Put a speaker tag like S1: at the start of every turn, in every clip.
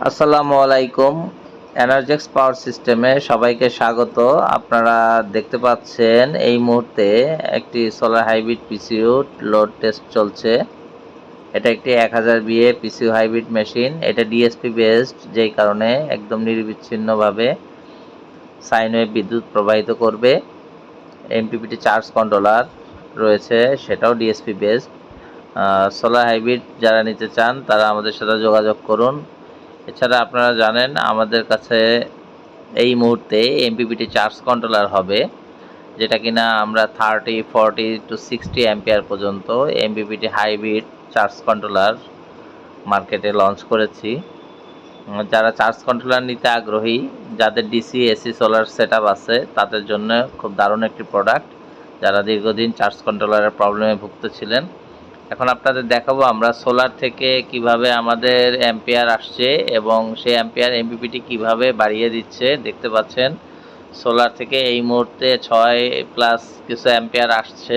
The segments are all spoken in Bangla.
S1: আসসালামু আলাইকুম। এনার্জেক্স পাওয়ার সিস্টেমে সবাইকে স্বাগত। আপনারা দেখতে পাচ্ছেন এই মুহূর্তে একটি সোলার হাইব্রিড পিসিইউ লোড টেস্ট চলছে। এটা একটি 1000 বিএ পিসিইউ হাইব্রিড মেশিন। এটা ডিএসপি বেসড, যেই কারণে একদম নিরবিচ্ছিন্নভাবে সাইন ওয়েভ বিদ্যুৎ প্রবাহিত করবে। এমপিপিটি চার্জ কন্ট্রোলার রয়েছে, সেটাও ডিএসপি বেসড। সোলার হাইব্রিড যারা নিতে চান তারা আমাদের সাথে যোগাযোগ করুন। এছাড়া আপনারা জানেন আমাদের কাছে এই মুহূর্তে এমপিপিটি চার্জ কন্ট্রোলার হবে, যেটা কিনা আমরা 30, 40 to 60 অ্যাম্পিয়ার পর্যন্ত এমপিপিটি হাইব্রিড চার্জ কন্ট্রোলার মার্কেটে লঞ্চ করেছি। যারা চার্জ কন্ট্রোলার নিতে আগ্রহী, যাদের ডিসি এসি সোলার সেটআপ আছে, তাদের জন্য খুব দারুণ একটি প্রোডাক্ট। যারা দীর্ঘদিন চার্জ কন্ট্রোলারের প্রবলেমে ভুগতেছিলেন, এখন আপনাদের দেখাবো আমরা সোলার থেকে কিভাবে আমাদের অ্যাম্পিয়ার আসছে এবং সেই অ্যাম্পিয়ার এমপিপিটি কিভাবে বাড়িয়ে দিচ্ছে। দেখতে পাচ্ছেন সোলার থেকে এই মুহূর্তে 6+ কিছু অ্যাম্পিয়ার আসছে।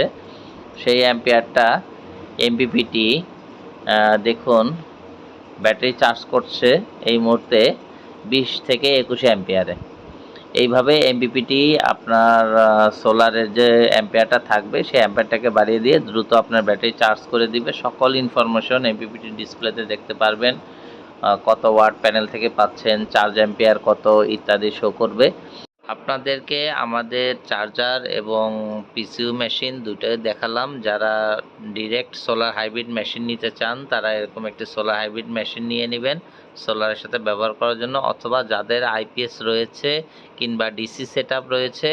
S1: সেই অ্যাম্পিয়ারটা এমপিপিটি দেখুন ব্যাটারি চার্জ করছে এই মুহূর্তে 20 থেকে 21 অ্যাম্পিয়ারে। এইভাবে এমপিপিটি আপনার সোলারের যে অ্যাম্পিয়ারটা থাকবে সেই অ্যাম্পিয়ারটাকে বাড়িয়ে দিয়ে দ্রুত আপনার ব্যাটারি চার্জ করে দিবে। সকল ইনফরমেশন এমপিপিটি ডিসপ্লেতে দেখতে পারবেন। কত ওয়াট প্যানেল থেকে পাচ্ছেন, চার্জ অ্যাম্পিয়ার কত ইত্যাদি শো করবে। আপনাদেরকে আমাদের চার্জার এবং পিসিইউ মেশিন দুটোই দেখালাম। যারা ডিরেক্ট সোলার হাইব্রিড মেশিন নিতে চান তারা এরকম একটি সোলার হাইব্রিড মেশিন নিয়ে নেবেন সোলারের সাথে ব্যবহার করার জন্য, অথবা যাদের আইপিএস রয়েছে কিংবা ডিসি সেটআপ রয়েছে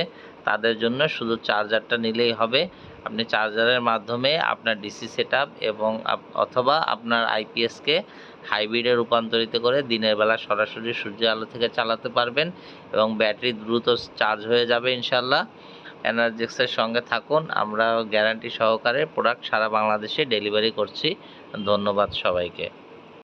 S1: তাদের জন্য শুধু চার্জারটা নিলেই হবে। আপনি চার্জারের মাধ্যমে আপনার ডিসি সেটআপ এবং অথবা আপনার আইপিএসকে হাইব্রিডে রূপান্তরিত করে দিনের বেলা সরাসরি সূর্যের আলো থেকে চালাতে পারবেন এবং ব্যাটারি দ্রুত চার্জ হয়ে যাবে ইনশাল্লাহ। এনার্জেক্সের সঙ্গে থাকুন, আমরা গ্যারান্টি সহকারে প্রোডাক্ট সারা বাংলাদেশে ডেলিভারি করছি। ধন্যবাদ সবাইকে।